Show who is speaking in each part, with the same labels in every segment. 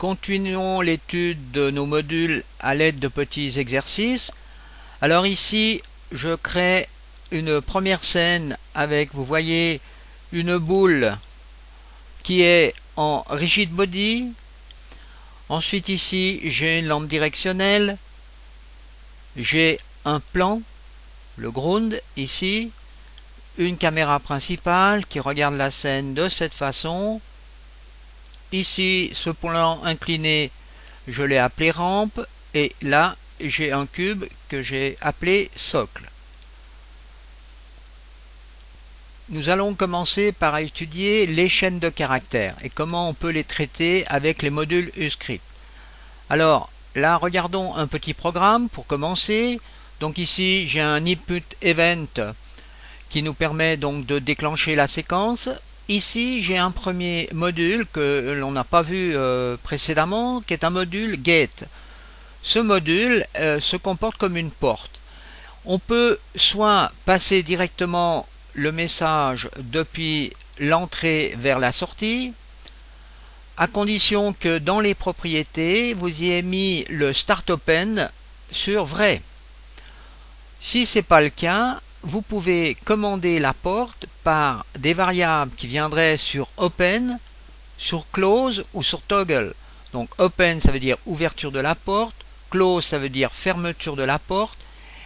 Speaker 1: Continuons l'étude de nos modules à l'aide de petits exercices. Alors ici, je crée une première scène avec, vous voyez, une boule qui est en rigid body. Ensuite ici, j'ai une lampe directionnelle. J'ai un plan, le ground ici. Une caméra principale qui regarde la scène de cette façon. Ici, ce plan incliné, je l'ai appelé rampe, et là, j'ai un cube que j'ai appelé socle. Nous allons commencer par étudier les chaînes de caractères et comment on peut les traiter avec les modules Uscript. Alors, là, regardons un petit programme pour commencer. Donc ici, j'ai un input event qui nous permet donc de déclencher la séquence. Ici, j'ai un premier module que l'on n'a pas vu précédemment, qui est un module get. Ce module se comporte comme une porte. On peut soit passer directement le message depuis l'entrée vers la sortie, à condition que dans les propriétés, vous y ayez mis le start open sur vrai. Si ce n'est pas le cas, vous pouvez commander la porte par des variables qui viendraient sur open, sur close ou sur toggle. Donc open, ça veut dire ouverture de la porte, close, ça veut dire fermeture de la porte,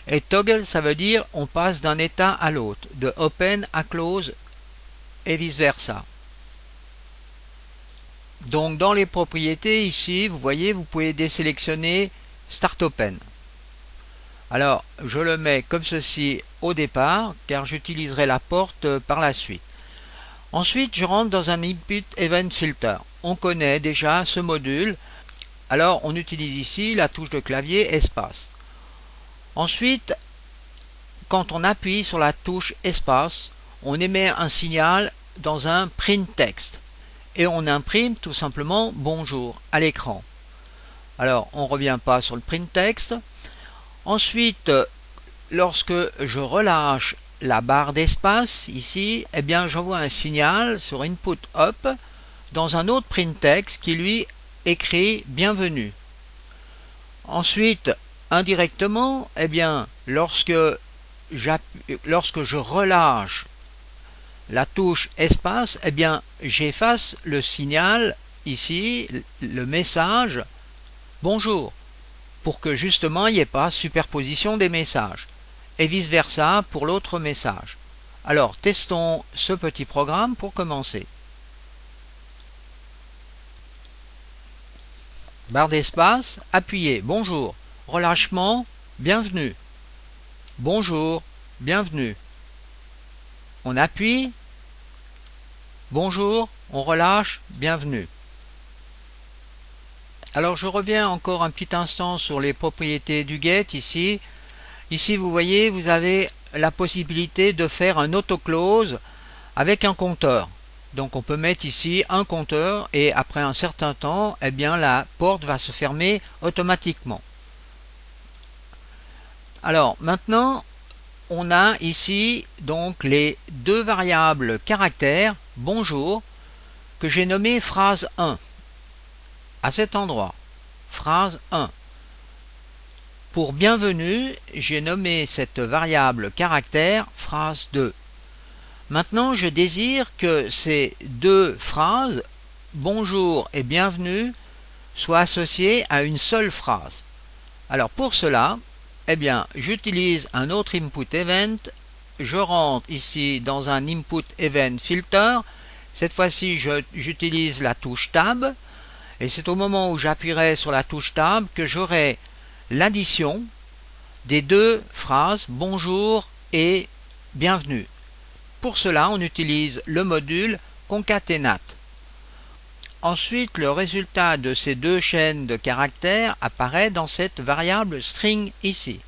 Speaker 1: et toggle, ça veut dire on passe d'un état à l'autre, de open à close et vice versa. Donc dans les propriétés ici, vous voyez, vous pouvez désélectionner start open. Alors, je le mets comme ceci au départ, car j'utiliserai la porte par la suite. Ensuite, je rentre dans un input event filter. On connaît déjà ce module. Alors, on utilise ici la touche de clavier espace. Ensuite, quand on appuie sur la touche espace, on émet un signal dans un print text. Et on imprime tout simplement bonjour à l'écran. Alors, on ne revient pas sur le print text. Ensuite, lorsque je relâche la barre d'espace ici, eh bien j'envoie un signal sur input up dans un autre print text qui lui écrit bienvenue. Ensuite, indirectement, eh bien lorsque je relâche la touche espace, eh bien j'efface le signal ici, le message bonjour, pour que justement il n'y ait pas superposition des messages, et vice versa pour l'autre message. Alors testons ce petit programme pour commencer. Barre d'espace, appuyez, bonjour, relâchement, bienvenue, bonjour, bienvenue. On appuie, bonjour, on relâche, bienvenue. Alors je reviens encore un petit instant sur les propriétés du get ici. Ici vous voyez, vous avez la possibilité de faire un auto-close avec un compteur. Donc on peut mettre ici un compteur et après un certain temps, eh bien la porte va se fermer automatiquement. Alors maintenant, on a ici donc les deux variables caractères bonjour que j'ai nommé phrase 1. À cet endroit, phrase 1. Pour bienvenue, j'ai nommé cette variable caractère phrase 2. Maintenant, je désire que ces deux phrases, bonjour et bienvenue, soient associées à une seule phrase. Alors pour cela, eh bien, j'utilise un autre input event, je rentre ici dans un input event filter, cette fois-ci j'utilise la touche tab, et c'est au moment où j'appuierai sur la touche tab que j'aurai l'addition des deux phrases bonjour et bienvenue. Pour cela, on utilise le module concatenate. Ensuite, le résultat de ces deux chaînes de caractères apparaît dans cette variable string ici.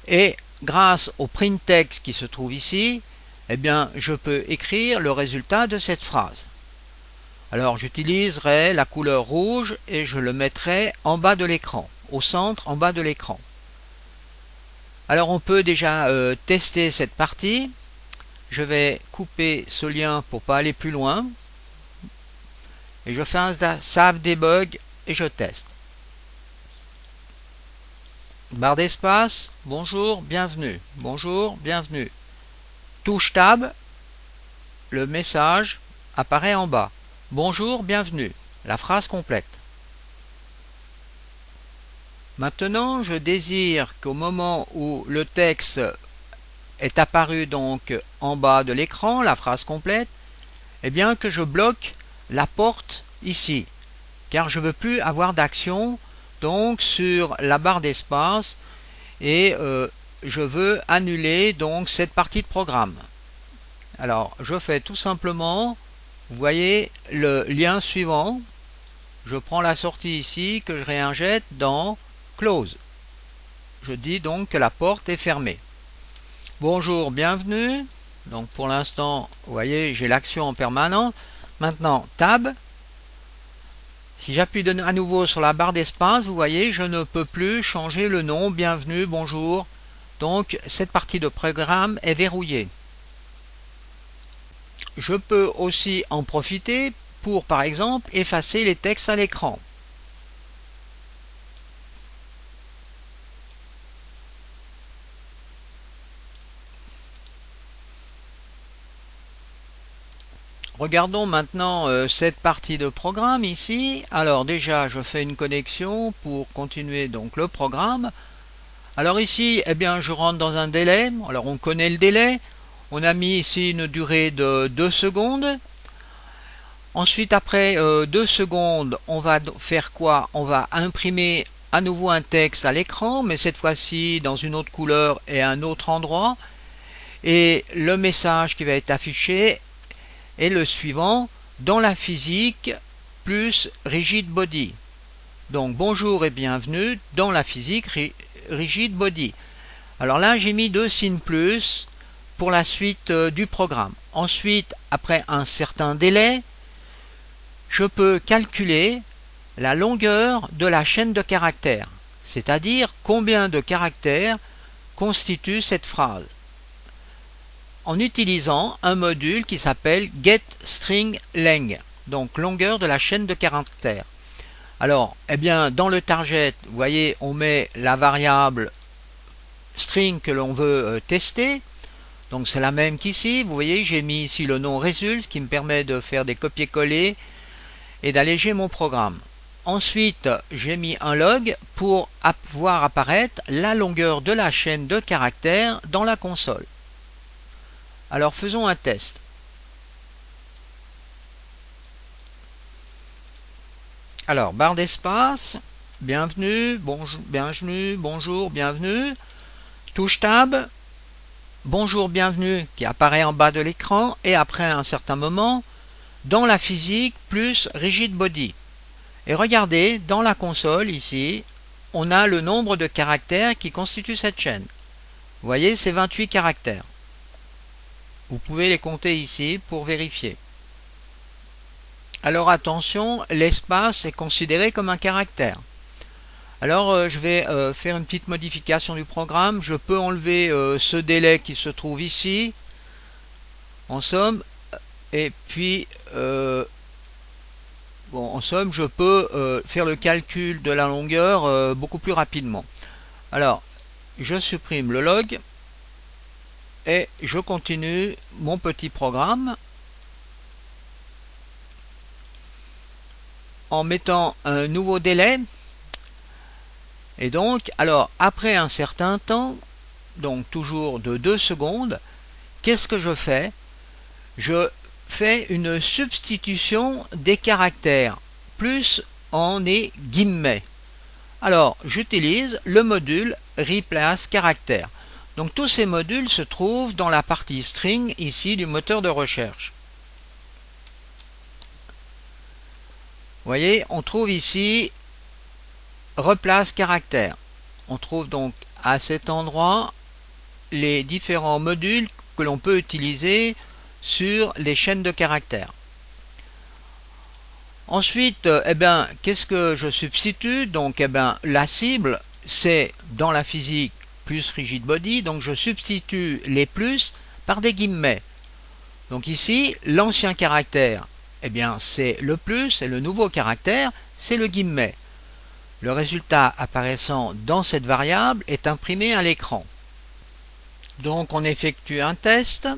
Speaker 1: Et grâce au print text qui se trouve ici, eh bien, je peux écrire le résultat de cette phrase. Alors j'utiliserai la couleur rouge et je le mettrai en bas de l'écran, au centre en bas de l'écran. Alors on peut déjà tester cette partie. Je vais couper ce lien pour ne pas aller plus loin. et je fais un save debug et je teste. Barre d'espace, bonjour, bienvenue, bonjour, bienvenue. Touche Tab, le message apparaît en bas. Bonjour, bienvenue, la phrase complète. Maintenant, je désire qu'au moment où le texte est apparu donc en bas de l'écran, la phrase complète, eh bien que je bloque la porte ici, car je ne veux plus avoir d'action donc sur la barre d'espace et je veux annuler donc cette partie de programme. Alors je fais tout simplement, vous voyez le lien suivant, je prends la sortie ici que je réinjecte dans Close. Je dis donc que la porte est fermée. Bonjour, bienvenue. Donc pour l'instant, vous voyez, j'ai l'action en permanence. Maintenant, Tab. Si j'appuie à nouveau sur la barre d'espace, vous voyez, je ne peux plus changer le nom, bienvenue, bonjour. Donc cette partie de programme est verrouillée. Je peux aussi en profiter pour, par exemple, effacer les textes à l'écran. Regardons maintenant cette partie de programme ici. Alors déjà, je fais une connexion pour continuer donc le programme. Alors ici, eh bien, je rentre dans un délai. Alors on connaît le délai. On a mis ici une durée de 2 secondes. Ensuite, après 2 secondes, on va faire quoi? On va imprimer à nouveau un texte à l'écran, mais cette fois-ci dans une autre couleur et à un autre endroit. Et le message qui va être affiché est le suivant: dans la physique plus rigid body. Donc bonjour et bienvenue dans la physique rigid body. Alors là j'ai mis 2 signes plus pour la suite du programme. Ensuite, après un certain délai, je peux calculer la longueur de la chaîne de caractères, c'est-à-dire combien de caractères constitue cette phrase, en utilisant un module qui s'appelle getStringLeng, donc longueur de la chaîne de caractères. Alors, eh bien, dans le target, vous voyez, on met la variable string que l'on veut tester. Donc c'est la même qu'ici. Vous voyez, j'ai mis ici le nom result, qui me permet de faire des copier-coller et d'alléger mon programme. Ensuite, j'ai mis un log pour voir apparaître la longueur de la chaîne de caractères dans la console. Alors faisons un test. Alors, barre d'espace, bienvenue, bonjour, bienvenue, bonjour, bienvenue. Touche Tab, bonjour, bienvenue, qui apparaît en bas de l'écran, et après un certain moment, dans la physique plus rigid body. Et regardez, dans la console, ici, on a le nombre de caractères qui constituent cette chaîne. Vous voyez, c'est 28 caractères. Vous pouvez les compter ici pour vérifier. Alors attention, l'espace est considéré comme un caractère. Alors je vais faire une petite modification du programme. Je peux enlever ce délai qui se trouve ici, en somme, et puis en somme, je peux faire le calcul de la longueur beaucoup plus rapidement. Alors, je supprime le log et je continue mon petit programme en mettant un nouveau délai. Et donc, alors, après un certain temps, donc toujours de 2 secondes, qu'est-ce que je fais? Je fais une substitution des caractères, plus en des guillemets. Alors, j'utilise le module replace caractère. Donc tous ces modules se trouvent dans la partie string ici du moteur de recherche. Vous voyez, on trouve ici replace caractère. On trouve donc à cet endroit les différents modules que l'on peut utiliser sur les chaînes de caractères. Ensuite, qu'est-ce que je substitue? Donc, la cible, c'est dans la physique plus rigid body, donc je substitue les plus par des guillemets. Donc ici, l'ancien caractère eh bien c'est le plus et le nouveau caractère, c'est le guillemet. Le résultat apparaissant dans cette variable est imprimé à l'écran. Donc on effectue un test,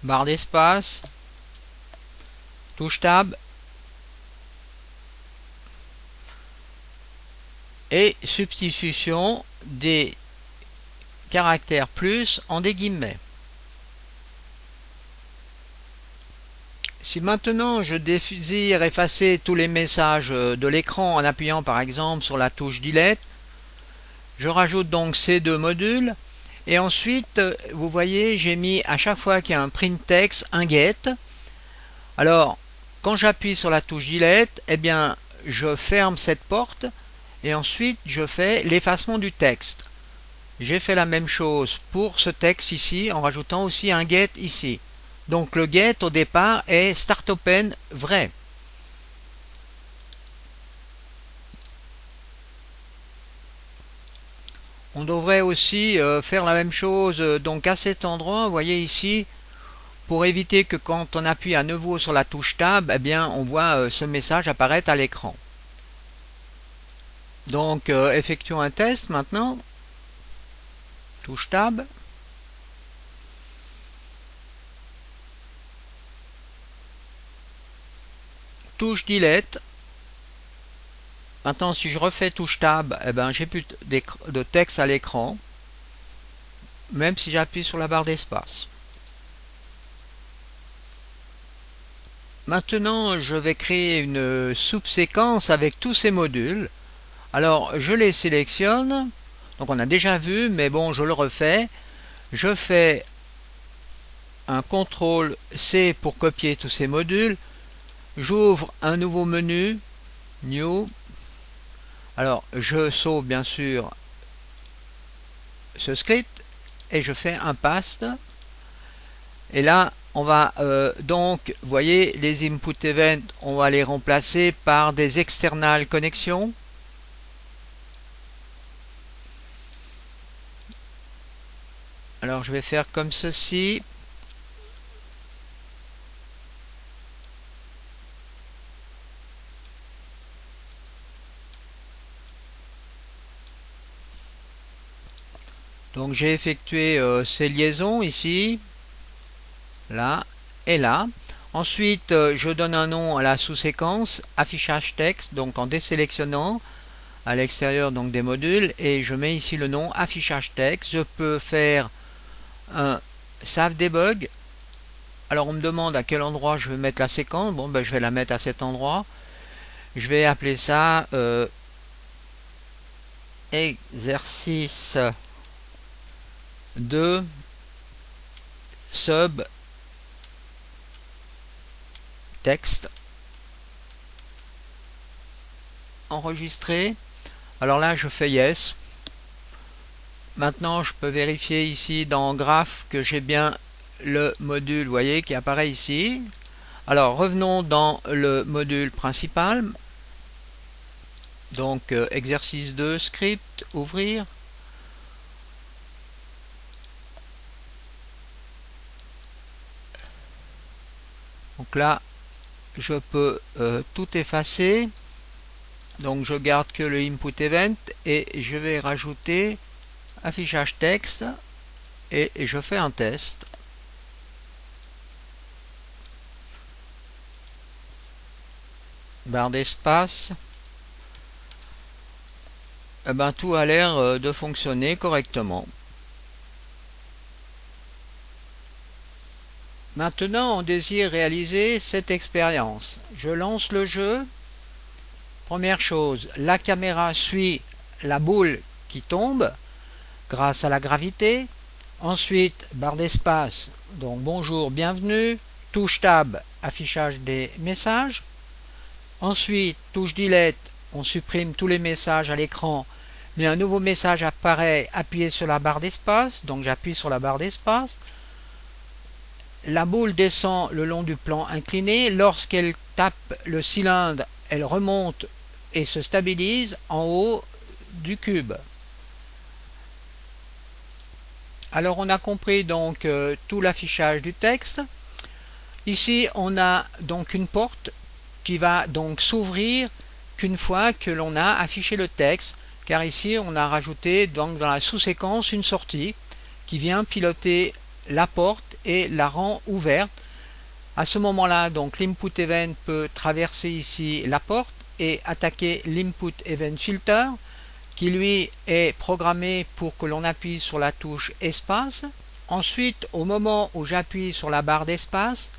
Speaker 1: barre d'espace, touche Tab, et substitution des caractères plus en des guillemets. Si maintenant je désire effacer tous les messages de l'écran en appuyant par exemple sur la touche Delete, je rajoute donc ces deux modules et ensuite vous voyez j'ai mis à chaque fois qu'il y a un print text un get. Alors quand j'appuie sur la touche Delete, eh bien je ferme cette porte et ensuite je fais l'effacement du texte. J'ai fait la même chose pour ce texte ici en rajoutant aussi un get ici. Donc le get au départ est start open vrai. On devrait aussi faire la même chose donc à cet endroit, vous voyez ici, pour éviter que quand on appuie à nouveau sur la touche Tab, eh bien on voit ce message apparaître à l'écran. Donc effectuons un test maintenant. Touche Tab. Touche Delete. Maintenant si je refais touche Tab, eh ben, j'ai plus de texte à l'écran, même si j'appuie sur la barre d'espace. Maintenant je vais créer une sous-séquence avec tous ces modules. Alors je les sélectionne, donc on a déjà vu, mais bon je le refais. Je fais un CTRL C pour copier tous ces modules. J'ouvre un nouveau menu, New. Alors je sauve bien sûr ce script et je fais un paste. Et là on va donc, vous voyez, les input events, on va les remplacer par des external connexions. Alors je vais faire comme ceci. Donc j'ai effectué ces liaisons ici, là et là. Ensuite je donne un nom à la sous-séquence, affichage texte, donc en désélectionnant à l'extérieur donc des modules, et je mets ici le nom affichage texte. Je peux faire un save debug. Alors on me demande à quel endroit je vais mettre la séquence. Bon ben je vais la mettre à cet endroit. Je vais appeler ça exercice 2 sub texte. Enregistrer. Alors là je fais yes. Maintenant je peux vérifier ici dans graphe que j'ai bien le module, vous voyez, qui apparaît ici. Alors revenons dans le module principal. Donc exercice 2 script, ouvrir. Donc là je peux tout effacer. Donc je garde que le input event et je vais rajouter affichage texte et je fais un test. Barre d'espace. Eh ben, tout a l'air de fonctionner correctement. Maintenant on désire réaliser cette expérience. Je lance le jeu. Première chose, la caméra suit la boule qui tombe grâce à la gravité. Ensuite, barre d'espace, donc bonjour, bienvenue. Touche Tab, affichage des messages. Ensuite, touche Delete, on supprime tous les messages à l'écran, mais un nouveau message apparaît, appuyez sur la barre d'espace, donc j'appuie sur la barre d'espace. La boule descend le long du plan incliné. Lorsqu'elle tape le cylindre, elle remonte et se stabilise en haut du cube. Alors on a compris donc tout l'affichage du texte. Ici, on a donc une porte qui va donc s'ouvrir qu'une fois que l'on a affiché le texte, car ici on a rajouté donc dans la sous-séquence une sortie qui vient piloter la porte et la rend ouverte. À ce moment-là, donc l'input event peut traverser ici la porte et attaquer l'input event filter, qui lui est programmé pour que l'on appuie sur la touche espace. Ensuite, au moment où j'appuie sur la barre d'espace,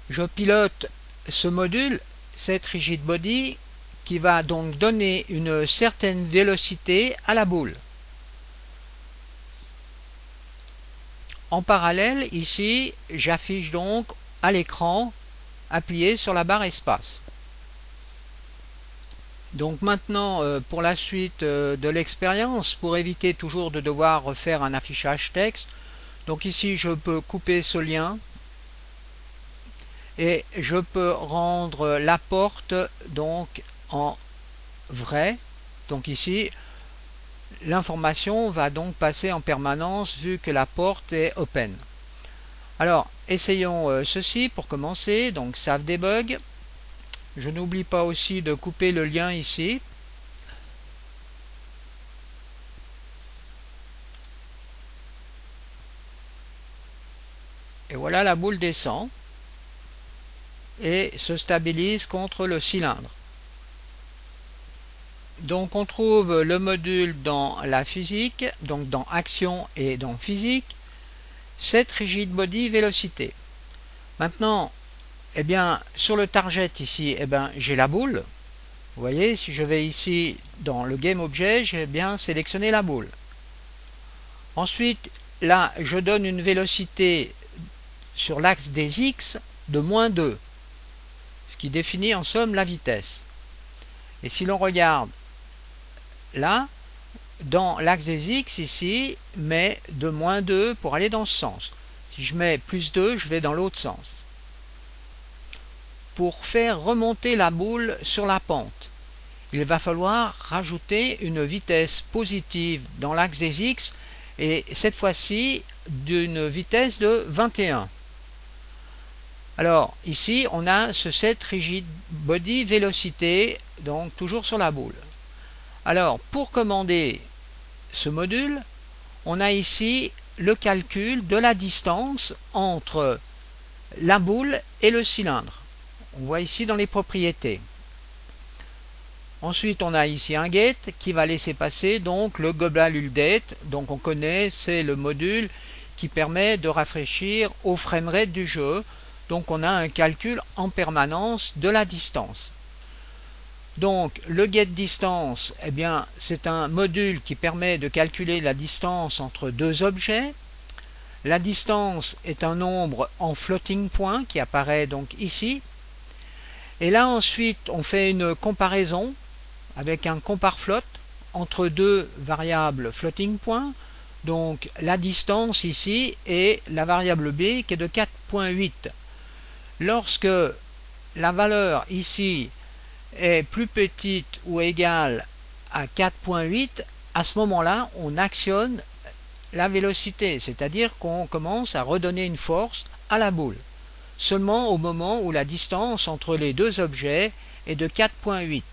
Speaker 1: je pilote ce module, cette rigid body, qui va donc donner une certaine vélocité à la boule. En parallèle, ici, j'affiche donc à l'écran appuyé sur la barre espace. Donc maintenant, pour la suite de l'expérience, pour éviter toujours de devoir refaire un affichage texte, donc ici je peux couper ce lien et je peux rendre la porte donc en vrai. Donc ici, l'information va donc passer en permanence vu que la porte est open. Alors, essayons ceci pour commencer. Donc, save debug. Je n'oublie pas aussi de couper le lien ici. Et voilà, la boule descend et se stabilise contre le cylindre. Donc on trouve le module dans la physique, donc dans action et dans physique, cette rigid body vélocité. Maintenant, eh bien, sur le target ici, eh bien, j'ai la boule. Vous voyez, si je vais ici dans le Game Objet, j'ai bien sélectionné la boule. Ensuite, là, je donne une vélocité sur l'axe des X de -2, ce qui définit en somme la vitesse. Et si l'on regarde là, dans l'axe des X ici, met de -2 pour aller dans ce sens. Si je mets +2, je vais dans l'autre sens. Pour faire remonter la boule sur la pente, il va falloir rajouter une vitesse positive dans l'axe des X et cette fois-ci d'une vitesse de 21. Alors ici on a ce set rigid body vélocité, donc toujours sur la boule. Alors pour commander ce module, on a ici le calcul de la distance entre la boule et le cylindre. On voit ici dans les propriétés. Ensuite, on a ici un get qui va laisser passer donc le global update. Donc on connaît, c'est le module qui permet de rafraîchir au framerate du jeu. Donc on a un calcul en permanence de la distance. Donc le get distance, eh bien c'est un module qui permet de calculer la distance entre deux objets. La distance est un nombre en floating point qui apparaît donc ici. Et là ensuite on fait une comparaison avec un compare float entre deux variables floating point, donc la distance ici et la variable b qui est de 4.8. Lorsque la valeur ici est plus petite ou égale à 4.8, à ce moment-là on actionne la vélocité, c'est-à-dire qu'on commence à redonner une force à la boule, seulement au moment où la distance entre les deux objets est de 4.8.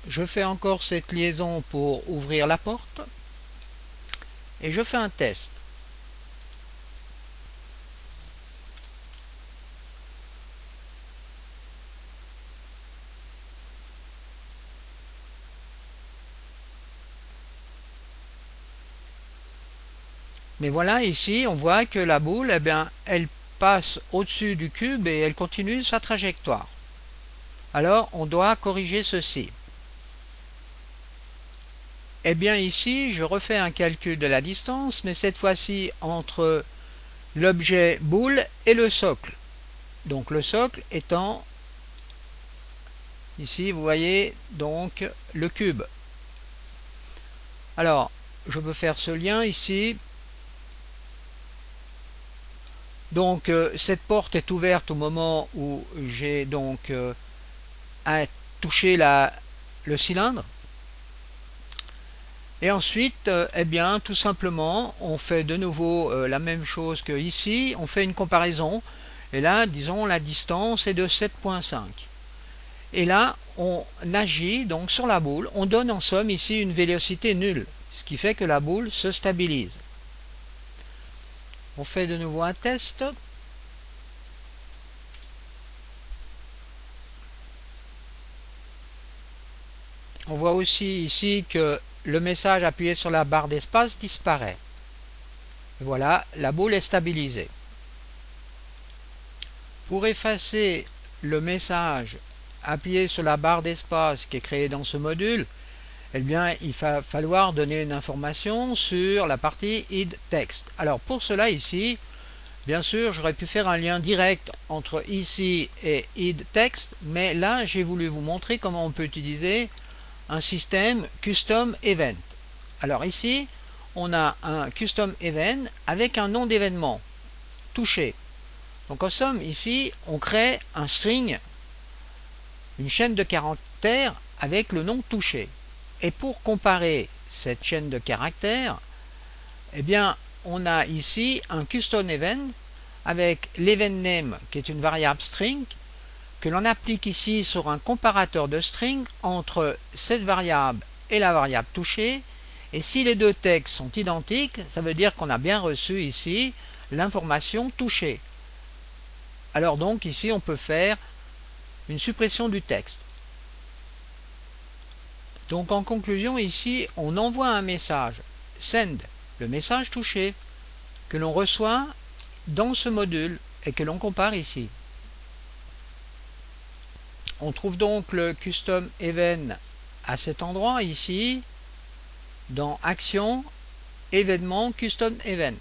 Speaker 1: Je fais encore cette liaison pour ouvrir la porte et je fais un test. Mais voilà, ici on voit que la boule, eh bien, elle passe au-dessus du cube et elle continue sa trajectoire. Alors on doit corriger ceci. Eh bien ici, je refais un calcul de la distance, mais cette fois-ci entre l'objet boule et le socle. Donc le socle étant, ici vous voyez, donc le cube. Alors, je peux faire ce lien ici. Donc cette porte est ouverte au moment où j'ai donc touché le cylindre. Et ensuite, eh bien, tout simplement, on fait de nouveau la même chose que ici, on fait une comparaison. Et là, disons, la distance est de 7,5. Et là, on agit donc sur la boule. On donne en somme ici une vélocité nulle, ce qui fait que la boule se stabilise. On fait de nouveau un test. On voit aussi ici que le message appuyé sur la barre d'espace disparaît. Voilà, la boule est stabilisée. Pour effacer le message appuyé sur la barre d'espace qui est créée dans ce module, eh bien, il va falloir donner une information sur la partie id text. Alors pour cela ici, bien sûr, j'aurais pu faire un lien direct entre ici et id text, mais là j'ai voulu vous montrer comment on peut utiliser un système custom event. Alors ici, on a un custom event avec un nom d'événement touché. Donc en somme, ici, on crée un string, une chaîne de caractères avec le nom touché. Et pour comparer cette chaîne de caractères, eh bien, on a ici un custom event avec l'event name qui est une variable string que l'on applique ici sur un comparateur de string entre cette variable et la variable touchée. Et si les deux textes sont identiques, ça veut dire qu'on a bien reçu ici l'information touchée. Alors donc ici on peut faire une suppression du texte. Donc en conclusion ici on envoie un message send, le message touché que l'on reçoit dans ce module et que l'on compare ici. On trouve donc le custom event à cet endroit ici dans action événement custom event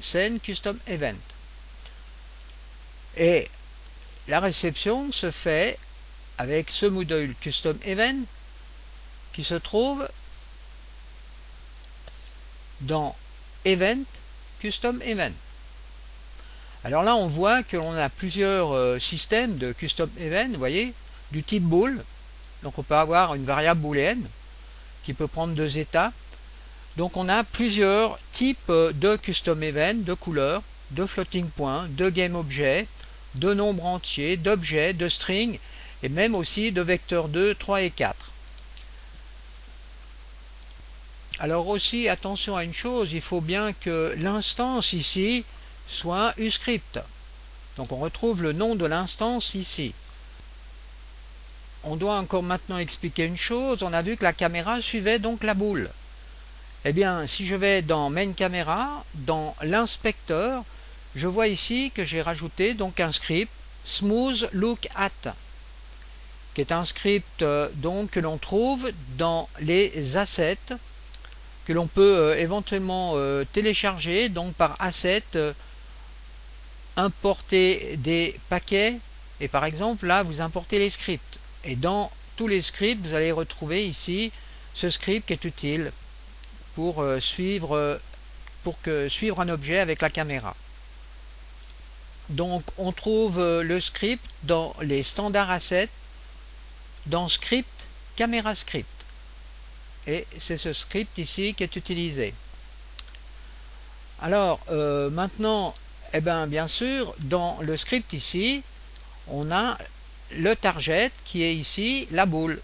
Speaker 1: send custom event. Et la réception se fait avec ce module custom event qui se trouve dans event custom event. Alors là on voit que l'on a plusieurs systèmes de custom event, vous voyez, du type bool. Donc on peut avoir une variable booléenne qui peut prendre deux états. Donc on a plusieurs types de custom event, de couleurs, de floating point, de game objet, de nombres entiers, d'objets, de strings et même aussi de vecteurs 2, 3 et 4. Alors aussi attention à une chose, il faut bien que l'instance ici soit uScript. Donc on retrouve le nom de l'instance ici. On doit encore maintenant expliquer une chose, on a vu que la caméra suivait donc la boule. Eh bien si je vais dans main camera, dans l'inspecteur, je vois ici que j'ai rajouté donc un script smooth look at qui est un script donc que l'on trouve dans les assets que l'on peut éventuellement télécharger donc par asset importer des paquets et par exemple là vous importez les scripts et dans tous les scripts vous allez retrouver ici ce script qui est utile pour suivre un objet avec la caméra. Donc on trouve le script dans les standards assets dans script camera script et c'est ce script ici qui est utilisé. Alors maintenant eh bien sûr dans le script ici on a le target qui est ici la boule.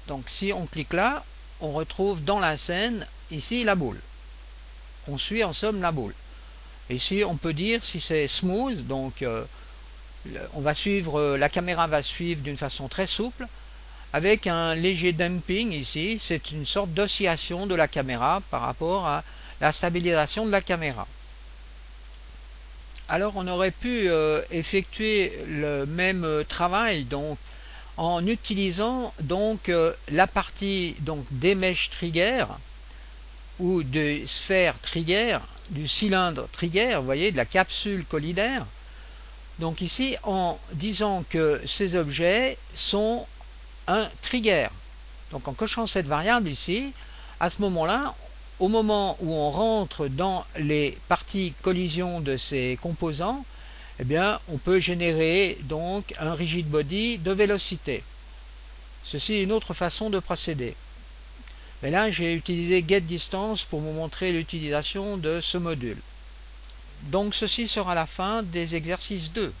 Speaker 1: Donc si on clique là on retrouve dans la scène ici la boule. On suit en somme la boule. Ici on peut dire si c'est smooth, donc on va suivre, la caméra va suivre d'une façon très souple avec un léger dumping ici, c'est une sorte d'oscillation de la caméra par rapport à la stabilisation de la caméra. Alors on aurait pu effectuer le même travail donc en utilisant donc la partie donc des mèches trigger ou de sphère trigger, du cylindre trigger, vous voyez, de la capsule collidaire. Donc ici en disant que ces objets sont un trigger. Donc en cochant cette variable ici, à ce moment-là, au moment où on rentre dans les parties collision de ces composants, eh bien on peut générer donc un rigid body de vélocité. Ceci est une autre façon de procéder. Mais là, j'ai utilisé getDistance pour vous montrer l'utilisation de ce module. Donc ceci sera la fin des exercices 2.